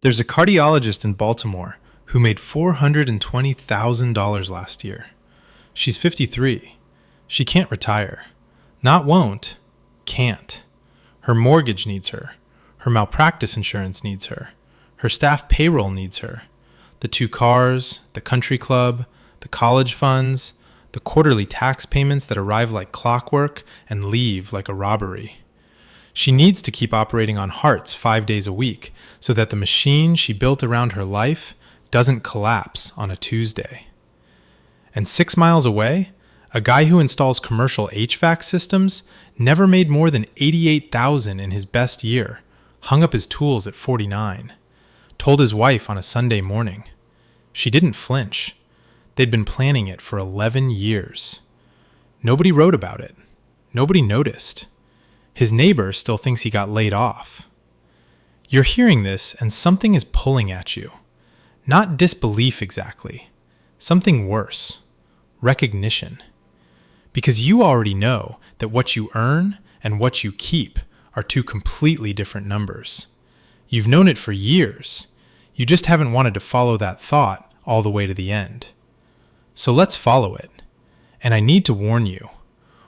There's a cardiologist in Baltimore who made $420,000 last year. She's 53. She can't retire. Not won't, can't. Her mortgage needs her. Her malpractice insurance needs her. Her staff payroll needs her. The 2 cars, the country club, the college funds, the quarterly tax payments that arrive like clockwork and leave like a robbery. She needs to keep operating on hearts 5 days a week so that the machine she built around her life doesn't collapse on a Tuesday. And 6 miles away, a guy who installs commercial HVAC systems never made more than $88,000 in his best year, hung up his tools at 49, told his wife on a Sunday morning. She didn't flinch. They'd been planning it for 11 years. Nobody wrote about it. Nobody noticed. His neighbor still thinks he got laid off. You're hearing this and something is pulling at you. Not disbelief exactly. Something worse. Recognition. Because you already know that what you earn and what you keep are 2 completely different numbers. You've known it for years. You just haven't wanted to follow that thought all the way to the end. So let's follow it. And I need to warn you.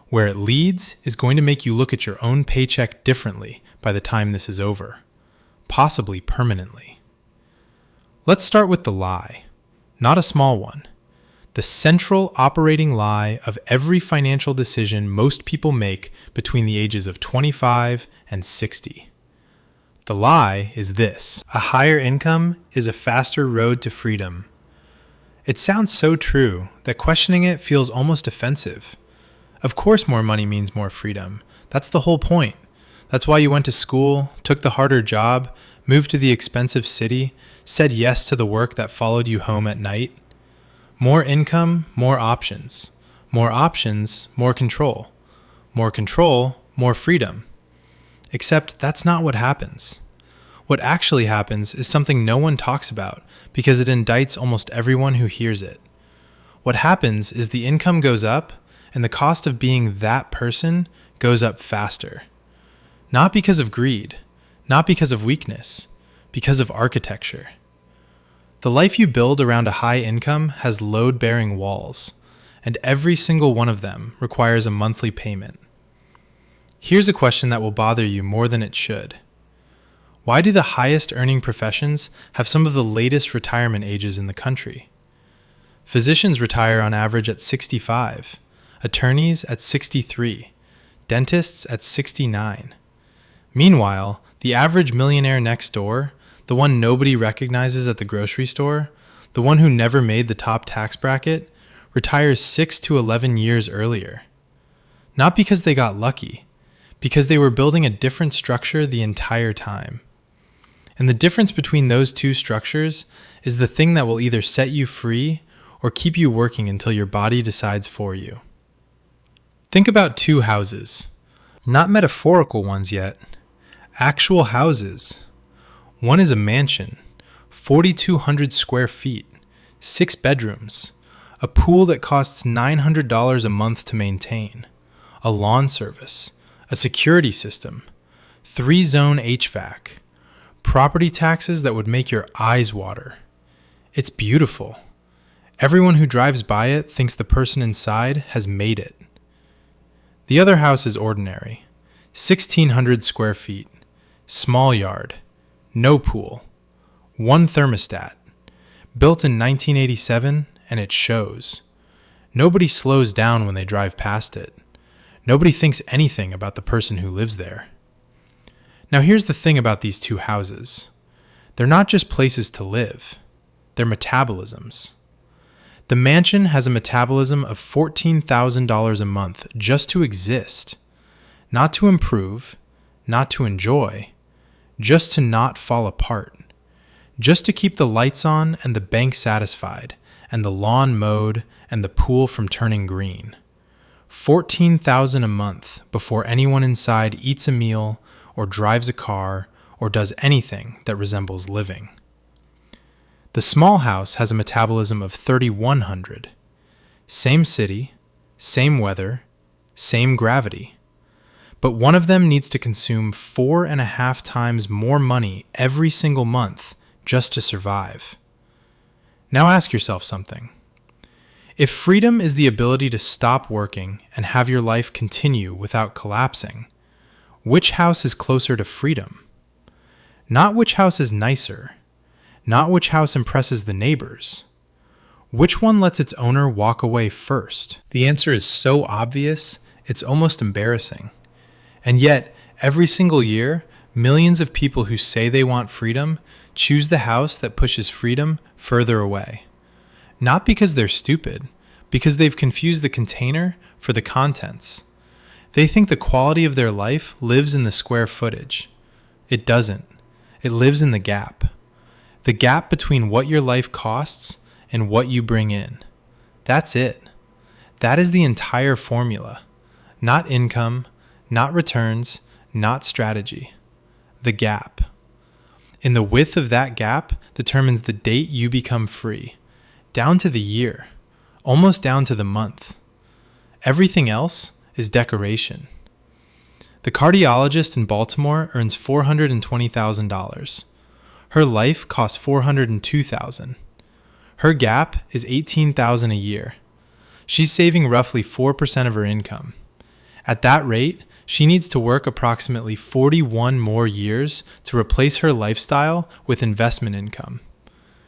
Where it leads is going to make you look at your own paycheck differently by the time this is over, possibly permanently. Let's start with the lie, not a small one. The central operating lie of every financial decision most people make between the ages of 25 and 60. The lie is this: a higher income is a faster road to freedom. It sounds so true that questioning it feels almost offensive. Of course more money means more freedom. That's the whole point. That's why you went to school, took the harder job, moved to the expensive city, said yes to the work that followed you home at night. More income, more options. More options, more control. More control, more freedom. Except that's not what happens. What actually happens is something no one talks about because it indicts almost everyone who hears it. What happens is the income goes up and the cost of being that person goes up faster. Not because of greed, not because of weakness, because of architecture. The life you build around a high income has load-bearing walls, and every single one of them requires a monthly payment. Here's a question that will bother you more than it should. Why do the highest earning professions have some of the latest retirement ages in the country? Physicians retire on average at 65. Attorneys at 63, dentists at 69. Meanwhile, the average millionaire next door, the one nobody recognizes at the grocery store, the one who never made the top tax bracket, retires 6 to 11 years earlier. Not because they got lucky, because they were building a different structure the entire time. And the difference between those 2 structures is the thing that will either set you free or keep you working until your body decides for you. Think about 2 houses. Not metaphorical ones yet. Actual houses. One is a mansion, 4,200 square feet, 6 bedrooms, a pool that costs $900 a month to maintain, a lawn service, a security system, 3-zone HVAC, property taxes that would make your eyes water. It's beautiful. Everyone who drives by it thinks the person inside has made it. The other house is ordinary, 1,600 square feet, small yard, no pool, 1 thermostat, built in 1987, and it shows. Nobody slows down when they drive past it. Nobody thinks anything about the person who lives there. Now here's the thing about these 2 houses. They're not just places to live. They're metabolisms. The mansion has a metabolism of $14,000 a month just to exist, not to improve, not to enjoy, just to not fall apart, just to keep the lights on and the bank satisfied, and the lawn mowed and the pool from turning green. $14,000 a month before anyone inside eats a meal or drives a car or does anything that resembles living. The small house has a metabolism of 3,100. Same city, same weather, same gravity. But one of them needs to consume 4.5 times more money every single month just to survive. Now ask yourself something. If freedom is the ability to stop working and have your life continue without collapsing, which house is closer to freedom? Not which house is nicer, not which house impresses the neighbors. Which one lets its owner walk away first? The answer is so obvious, it's almost embarrassing. And yet, every single year, millions of people who say they want freedom choose the house that pushes freedom further away. Not because they're stupid, because they've confused the container for the contents. They think the quality of their life lives in the square footage. It doesn't. It lives in the gap. The gap between what your life costs and what you bring in. That's it. That is the entire formula. Not income, not returns, not strategy. The gap. And the width of that gap determines the date you become free, down to the year, almost down to the month. Everything else is decoration. The cardiologist in Baltimore earns $420,000. Her life costs $402,000. Her gap is $18,000 a year. She's saving roughly 4% of her income. At that rate, she needs to work approximately 41 more years to replace her lifestyle with investment income.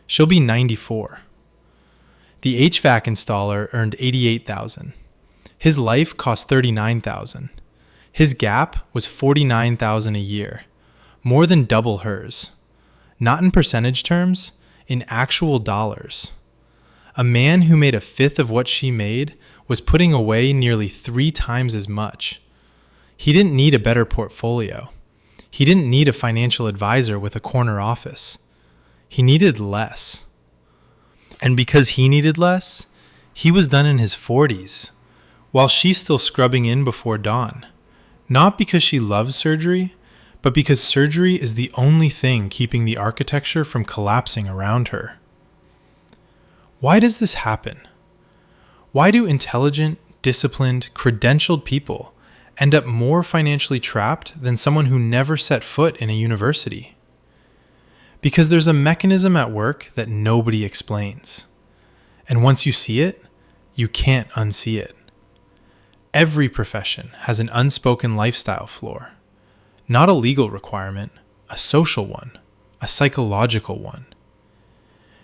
She'll be 94. The HVAC installer earned $88,000. His life cost $39,000. His gap was $49,000 a year, more than double hers. Not in percentage terms, in actual dollars. A man who made a fifth of what she made was putting away nearly 3 times as much. He didn't need a better portfolio. He didn't need a financial advisor with a corner office. He needed less. And because he needed less, he was done in his 40s, while she's still scrubbing in before dawn. Not because she loves surgery, but because surgery is the only thing keeping the architecture from collapsing around her. Why does this happen? Why do intelligent, disciplined, credentialed people end up more financially trapped than someone who never set foot in a university? Because there's a mechanism at work that nobody explains. And once you see it, you can't unsee it. Every profession has an unspoken lifestyle floor. Not a legal requirement, a social one, a psychological one.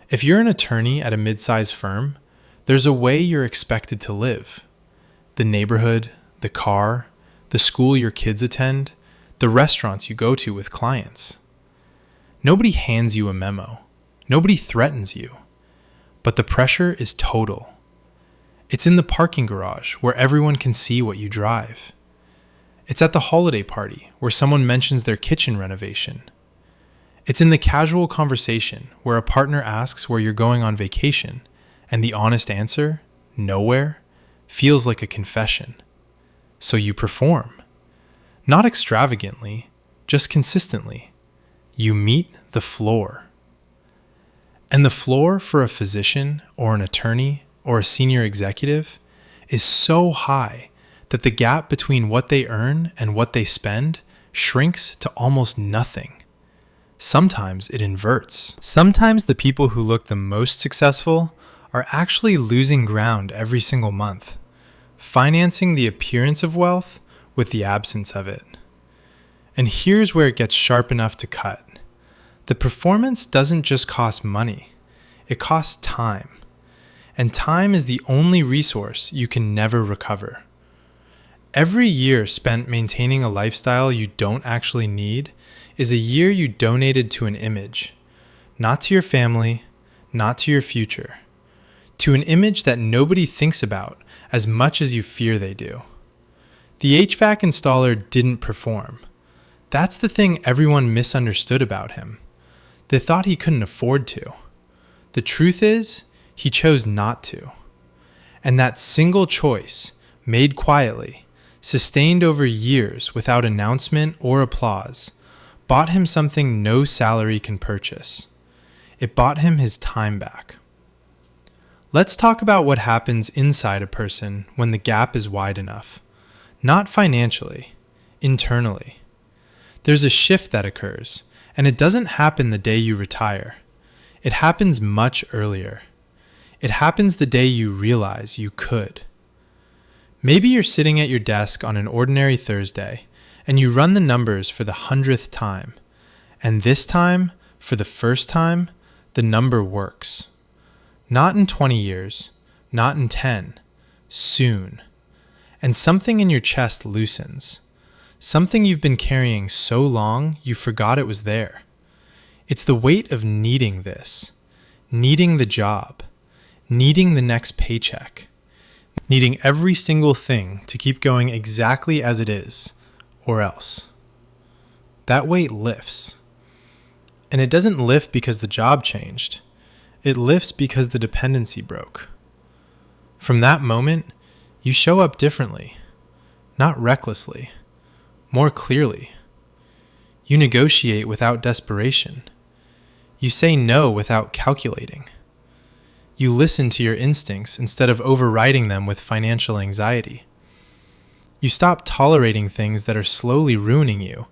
If you're an attorney at a mid-sized firm, there's a way you're expected to live. The neighborhood, the car, the school your kids attend, the restaurants you go to with clients. Nobody hands you a memo. Nobody threatens you. But the pressure is total. It's in the parking garage where everyone can see what you drive. It's at the holiday party where someone mentions their kitchen renovation. It's in the casual conversation where a partner asks where you're going on vacation, and the honest answer, nowhere, feels like a confession. So you perform. Not extravagantly, just consistently. You meet the floor. And the floor for a physician or an attorney or a senior executive is so high that the gap between what they earn and what they spend shrinks to almost nothing. Sometimes it inverts. Sometimes the people who look the most successful are actually losing ground every single month, financing the appearance of wealth with the absence of it. And here's where it gets sharp enough to cut. The performance doesn't just cost money, it costs time. And time is the only resource you can never recover. Every year spent maintaining a lifestyle you don't actually need is a year you donated to an image, not to your family, not to your future, to an image that nobody thinks about as much as you fear they do. The HVAC installer didn't perform. That's the thing everyone misunderstood about him. They thought he couldn't afford to. The truth is, he chose not to. And that single choice, made quietly, sustained over years without announcement or applause, bought him something no salary can purchase. It bought him his time back. Let's talk about what happens inside a person when the gap is wide enough. Not financially, internally. There's a shift that occurs, And it doesn't happen the day you retire. It happens much earlier. It happens the day you realize you could. Maybe you're sitting at your desk on an ordinary Thursday, and you run the numbers for the 100th time. And this time, for the first time, the number works. Not in 20 years, not in 10, soon. And something in your chest loosens. Something you've been carrying so long you forgot it was there. It's the weight of needing this, needing the job, needing the next paycheck, needing every single thing to keep going exactly as it is, or else. That weight lifts. And it doesn't lift because the job changed. It lifts because the dependency broke. From that moment, you show up differently, not recklessly, more clearly. You negotiate without desperation. You say no without calculating. You listen to your instincts instead of overriding them with financial anxiety. You stop tolerating things that are slowly ruining you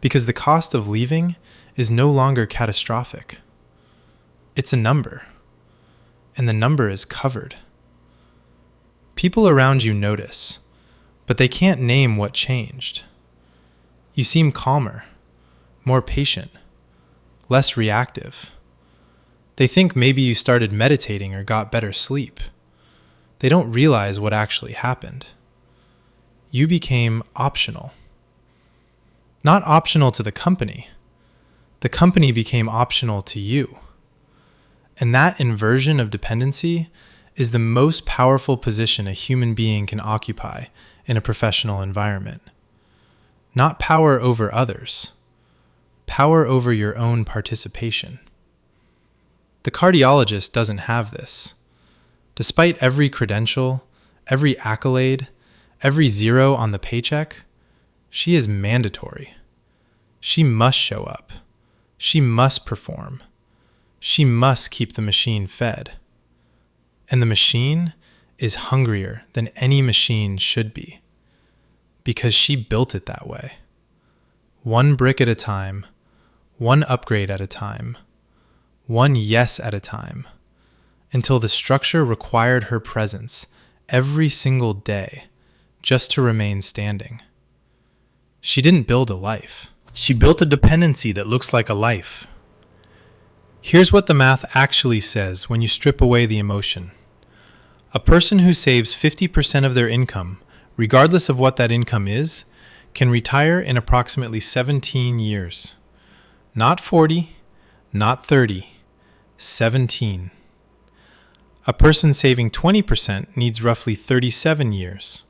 because the cost of leaving is no longer catastrophic. It's a number, and the number is covered. People around you notice, but they can't name what changed. You seem calmer, more patient, less reactive. They think maybe you started meditating or got better sleep. They don't realize what actually happened. You became optional. Not optional to the company. The company became optional to you. And that inversion of dependency is the most powerful position a human being can occupy in a professional environment. Not power over others, power over your own participation. The cardiologist doesn't have this. Despite every credential, every accolade, every zero on the paycheck, she is mandatory. She must show up. She must perform. She must keep the machine fed. And the machine is hungrier than any machine should be, because she built it that way. One brick at a time, one upgrade at a time, one yes at a time, until the structure required her presence every single day just to remain standing. She didn't build a life. She built a dependency that looks like a life. Here's what the math actually says when you strip away the emotion. A person who saves 50% of their income, regardless of what that income is, can retire in approximately 17 years. Not 40, not 30, 17. A person saving 20% needs roughly 37 years.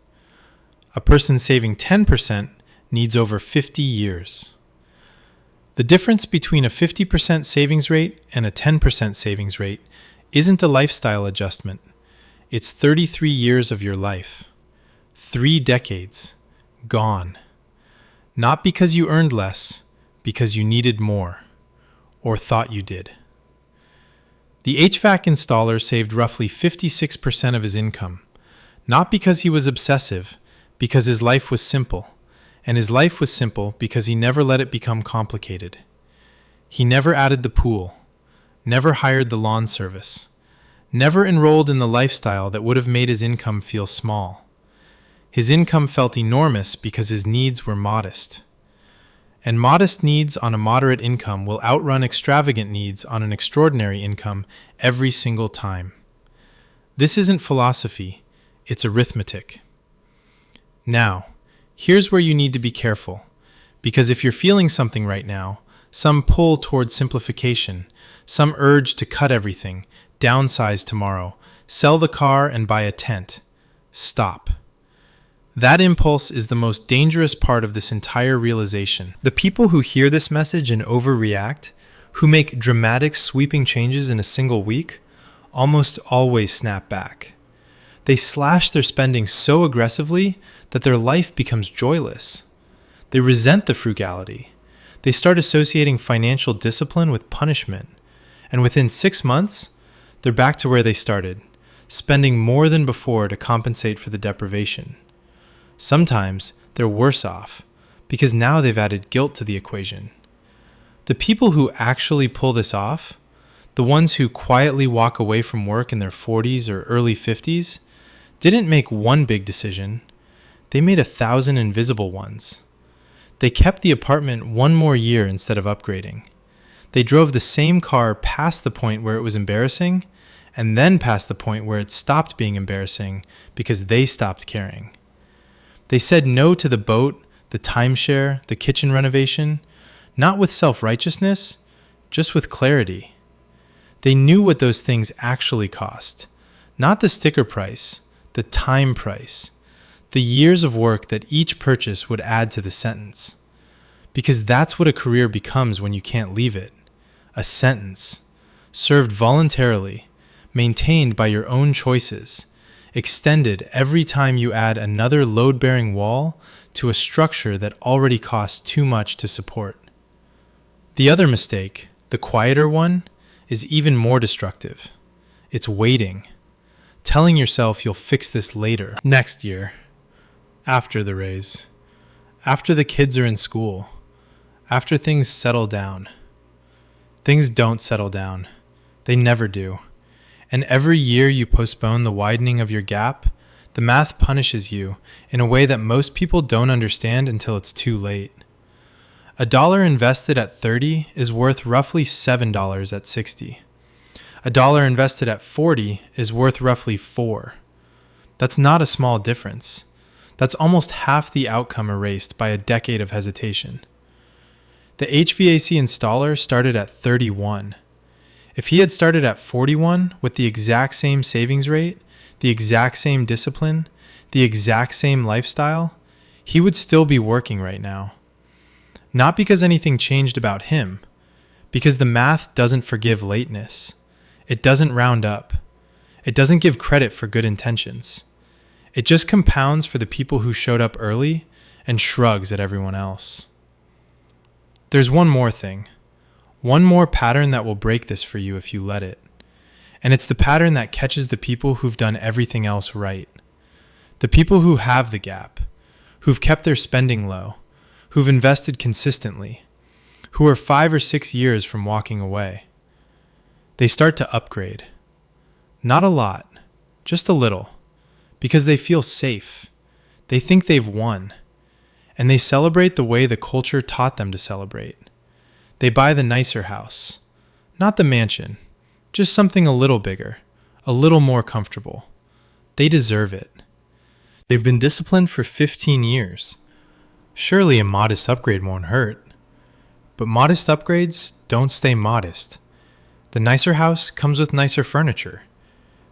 A person saving 10% needs over 50 years. The difference between a 50% savings rate and a 10% savings rate isn't a lifestyle adjustment. It's 33 years of your life. 3 decades. Gone. Not because you earned less, because you needed more, or thought you did. The HVAC installer saved roughly 56% of his income, not because he was obsessive, because his life was simple. And his life was simple because he never let it become complicated. He never added the pool, never hired the lawn service, never enrolled in the lifestyle that would have made his income feel small. His income felt enormous because his needs were modest. And modest needs on a moderate income will outrun extravagant needs on an extraordinary income every single time. This isn't philosophy, it's arithmetic. Now, here's where you need to be careful, because if you're feeling something right now, some pull towards simplification, some urge to cut everything, downsize tomorrow, sell the car and buy a tent, stop. That impulse is the most dangerous part of this entire realization. The people who hear this message and overreact, who make dramatic sweeping changes in a single week, almost always snap back. They slash their spending so aggressively that their life becomes joyless. They resent the frugality. They start associating financial discipline with punishment. And within 6 months, they're back to where they started, spending more than before to compensate for the deprivation. Sometimes they're worse off, because now they've added guilt to the equation. The people who actually pull this off, the ones who quietly walk away from work in their 40s or early 50s, didn't make one big decision. They made 1,000 invisible ones. They kept the apartment one more year instead of upgrading. They drove the same car past the point where it was embarrassing, and then past the point where it stopped being embarrassing because they stopped caring. They said no to the boat, the timeshare, the kitchen renovation, not with self-righteousness, just with clarity. They knew what those things actually cost, not the sticker price, the time price, the years of work that each purchase would add to the sentence. Because that's what a career becomes when you can't leave it. A sentence, served voluntarily, maintained by your own choices, extended every time you add another load-bearing wall to a structure that already costs too much to support. The other mistake, the quieter one, is even more destructive. It's waiting, telling yourself you'll fix this later, next year, after the raise, after the kids are in school, after things settle down. Things don't settle down. They never do. And every year you postpone the widening of your gap, the math punishes you in a way that most people don't understand until it's too late. $1 invested at 30 is worth roughly $7 at 60. $1 invested at 40 is worth roughly $4. That's not a small difference. That's almost half the outcome erased by a decade of hesitation. The HVAC installer started at 31. If he had started at 41 with the exact same savings rate, the exact same discipline, the exact same lifestyle, he would still be working right now. Not because anything changed about him, because the math doesn't forgive lateness. It doesn't round up. It doesn't give credit for good intentions. It just compounds for the people who showed up early and shrugs at everyone else. There's one more thing. One more pattern that will break this for you if you let it. And it's the pattern that catches the people who've done everything else right. The people who have the gap, who've kept their spending low, who've invested consistently, who are 5 or 6 years from walking away. They start to upgrade. Not a lot, just a little, because they feel safe. They think they've won. And they celebrate the way the culture taught them to celebrate. They buy the nicer house, not the mansion, just something a little bigger, a little more comfortable. They deserve it. They've been disciplined for 15 years. Surely a modest upgrade won't hurt. But modest upgrades don't stay modest. The nicer house comes with nicer furniture.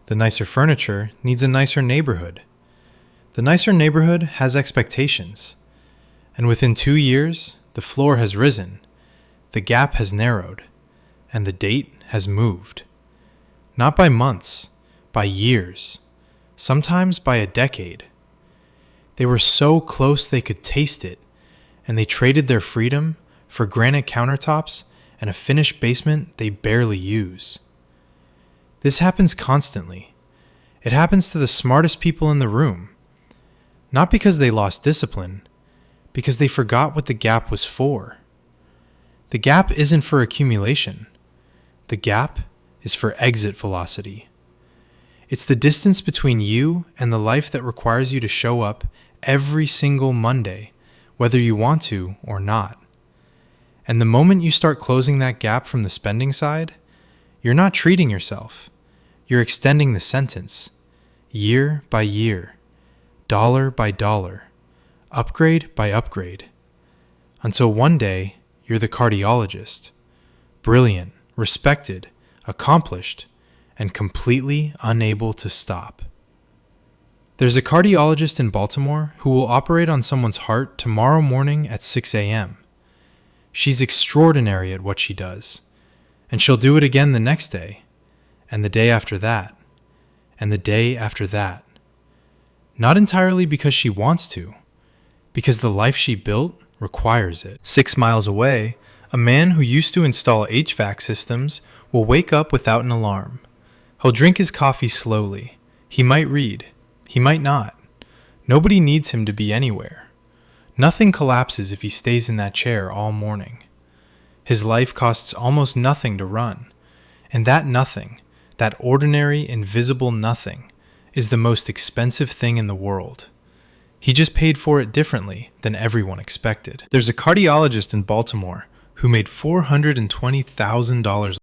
The nicer furniture needs a nicer neighborhood. The nicer neighborhood has expectations. And within 2 years, the floor has risen, the gap has narrowed, and the date has moved. Not by months, by years, sometimes by a decade. They were so close they could taste it, and they traded their freedom for granite countertops and a finished basement they barely use. This happens constantly. It happens to the smartest people in the room. Not because they lost discipline, because they forgot what the gap was for. The gap isn't for accumulation. The gap is for exit velocity. It's the distance between you and the life that requires you to show up every single Monday, whether you want to or not. And the moment you start closing that gap from the spending side, you're not treating yourself. You're extending the sentence, year by year, dollar by dollar, upgrade by upgrade, until one day you're the cardiologist, brilliant, respected, accomplished, and completely unable to stop. There's a cardiologist in Baltimore who will operate on someone's heart tomorrow morning at 6 a.m. She's extraordinary at what she does, and she'll do it again the next day, and the day after that, and the day after that. Not entirely because she wants to, because the life she built requires it. 6 miles away, a man who used to install HVAC systems will wake up without an alarm. He'll drink his coffee slowly. He might read. He might not. Nobody needs him to be anywhere. Nothing collapses if he stays in that chair all morning. His life costs almost nothing to run. And that nothing, that ordinary, invisible nothing, is the most expensive thing in the world. He just paid for it differently than everyone expected. There's a cardiologist in Baltimore who made $420,000